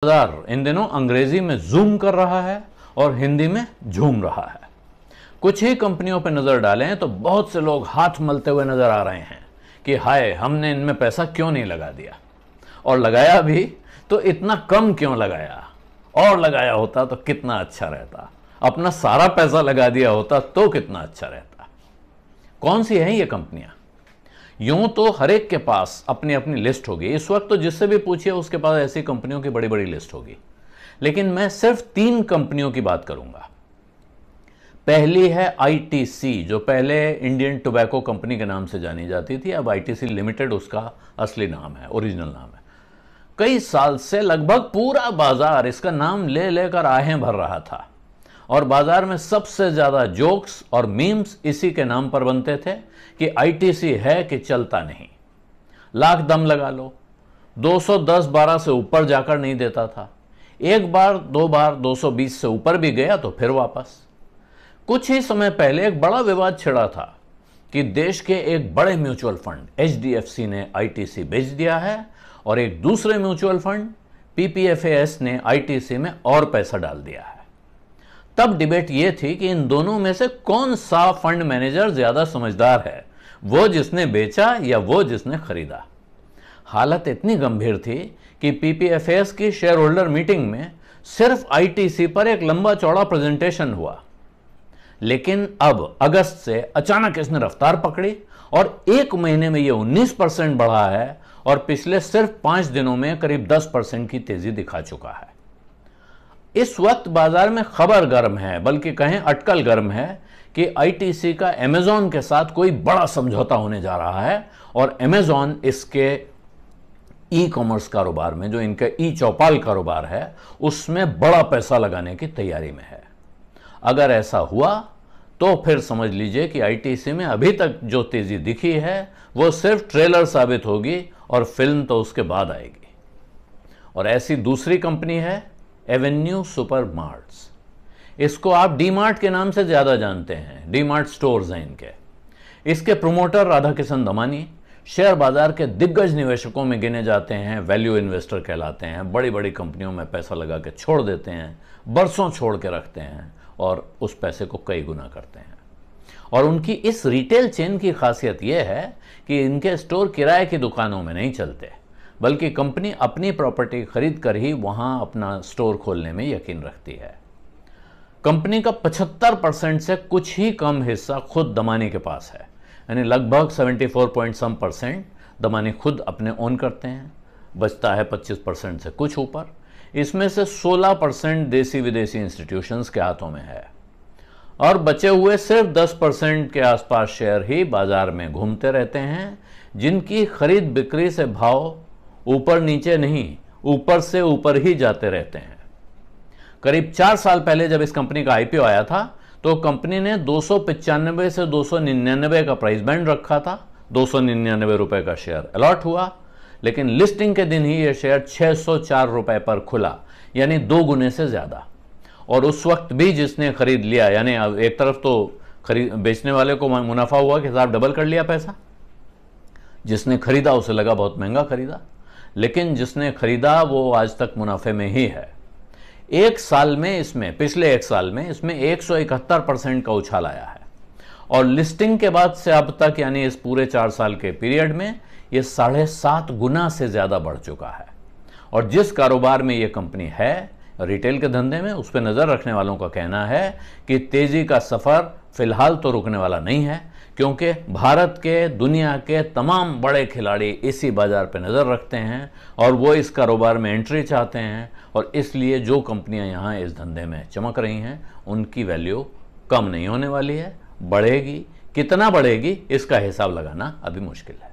बाजार इन दिनों अंग्रेजी में जूम कर रहा है और हिंदी में झूम रहा है। कुछ ही कंपनियों पर नजर डालें तो बहुत से लोग हाथ मलते हुए नजर आ रहे हैं कि हाय, हमने इनमें पैसा क्यों नहीं लगा दिया, और लगाया भी तो इतना कम क्यों लगाया, और लगाया होता तो कितना अच्छा रहता, अपना सारा पैसा लगा दिया होता तो कितना अच्छा रहता। कौन सी हैं ये कंपनियां? यूं तो हर एक के पास अपनी अपनी लिस्ट होगी, इस वक्त तो जिससे भी पूछिए उसके पास ऐसी कंपनियों की बड़ी बड़ी लिस्ट होगी, लेकिन मैं सिर्फ 3 कंपनियों की बात करूंगा। पहली है आईटीसी, जो पहले इंडियन टोबैको कंपनी के नाम से जानी जाती थी, अब आईटीसी लिमिटेड उसका असली नाम है, ओरिजिनल नाम है। कई साल से लगभग पूरा बाजार इसका नाम ले लेकर आहें भर रहा था और बाजार में सबसे ज्यादा जोक्स और मीम्स इसी के नाम पर बनते थे कि आईटीसी है कि चलता नहीं, लाख दम लगा लो, 210-12 से ऊपर जाकर नहीं देता था, एक बार दो बार 220 से ऊपर भी गया तो फिर वापस। कुछ ही समय पहले एक बड़ा विवाद छिड़ा था कि देश के एक बड़े म्यूचुअल फंड एचडीएफसी ने आईटीसी बेच दिया है और एक दूसरे म्यूचुअल फंड पीपीएफएस ने आईटीसी में और पैसा डाल दिया है। तब डिबेट यह थी कि इन दोनों में से कौन सा फंड मैनेजर ज्यादा समझदार है, वो जिसने बेचा या वो जिसने खरीदा। हालत इतनी गंभीर थी कि पीपीएफएस की शेयर होल्डर मीटिंग में सिर्फ आईटीसी पर एक लंबा चौड़ा प्रेजेंटेशन हुआ, लेकिन अब अगस्त से अचानक इसने रफ्तार पकड़ी और एक महीने में यह 19% बढ़ा है और पिछले सिर्फ 5 दिनों में करीब 10% की तेजी दिखा चुका है। इस वक्त बाजार में खबर गर्म है, बल्कि कहें अटकल गर्म है कि आईटीसी का अमेज़न के साथ कोई बड़ा समझौता होने जा रहा है और अमेज़न इसके ई कॉमर्स कारोबार में, जो इनका ई चौपाल कारोबार है, उसमें बड़ा पैसा लगाने की तैयारी में है। अगर ऐसा हुआ तो फिर समझ लीजिए कि आईटीसी में अभी तक जो तेजी दिखी है वो सिर्फ ट्रेलर साबित होगी और फिल्म तो उसके बाद आएगी। और ऐसी दूसरी कंपनी है एवेन्यू सुपर मार्ट्स। इसको आप डी मार्ट के नाम से ज्यादा जानते हैं, डी मार्ट स्टोर्स हैं इनके। इसके प्रोमोटर राधा किशन दमानी शेयर बाजार के दिग्गज निवेशकों में गिने जाते हैं, वैल्यू इन्वेस्टर कहलाते हैं। बड़ी बड़ी कंपनियों में पैसा लगा के छोड़ देते हैं, बरसों छोड़ के रखते हैं और उस पैसे को कई गुना करते हैं। और उनकी इस रिटेल चेन की खासियत यह है कि इनके स्टोर किराए की दुकानों में नहीं चलते, बल्कि कंपनी अपनी प्रॉपर्टी खरीद कर ही वहां अपना स्टोर खोलने में यकीन रखती है। कंपनी का 75% से कुछ ही कम हिस्सा खुद दमानी के पास है, यानी लगभग 74% दमानी खुद अपने ओन करते हैं। बचता है 25% से कुछ ऊपर। इसमें से 16% देसी विदेशी इंस्टीट्यूशंस के हाथों में है और बचे हुए सिर्फ 10% के आसपास शेयर ही बाजार में घूमते रहते हैं, जिनकी खरीद बिक्री से भाव ऊपर नीचे नहीं, ऊपर से ऊपर ही जाते रहते हैं। करीब 4 साल पहले जब इस कंपनी का आईपीओ आया था तो कंपनी ने 295 से 299 का प्राइस बैंड रखा था। 299 रुपए का शेयर अलॉट हुआ, लेकिन लिस्टिंग के दिन ही यह शेयर 604 रुपए पर खुला, यानी 2 गुने से ज्यादा। और उस वक्त भी जिसने खरीद लिया, यानी एक तरफ तो बेचने वाले को मुनाफा हुआ कि साहब डबल कर लिया पैसा, जिसने खरीदा उसे लगा बहुत महंगा खरीदा, लेकिन जिसने खरीदा वो आज तक मुनाफे में ही है। एक साल में इसमें, पिछले 1 साल में इसमें 171% का उछाल आया है और लिस्टिंग के बाद से अब तक, यानी इस पूरे 4 साल के पीरियड में, यह 7.5 गुना से ज्यादा बढ़ चुका है। और जिस कारोबार में यह कंपनी है, रिटेल के धंधे में, उस पर नजर रखने वालों का कहना है कि तेजी का सफर फिलहाल तो रुकने वाला नहीं है, क्योंकि भारत के, दुनिया के तमाम बड़े खिलाड़ी इसी बाजार पर नजर रखते हैं और वो इस कारोबार में एंट्री चाहते हैं। और इसलिए जो कंपनियां यहां इस धंधे में चमक रही हैं, उनकी वैल्यू कम नहीं होने वाली है, बढ़ेगी। कितना बढ़ेगी इसका हिसाब लगाना अभी मुश्किल है।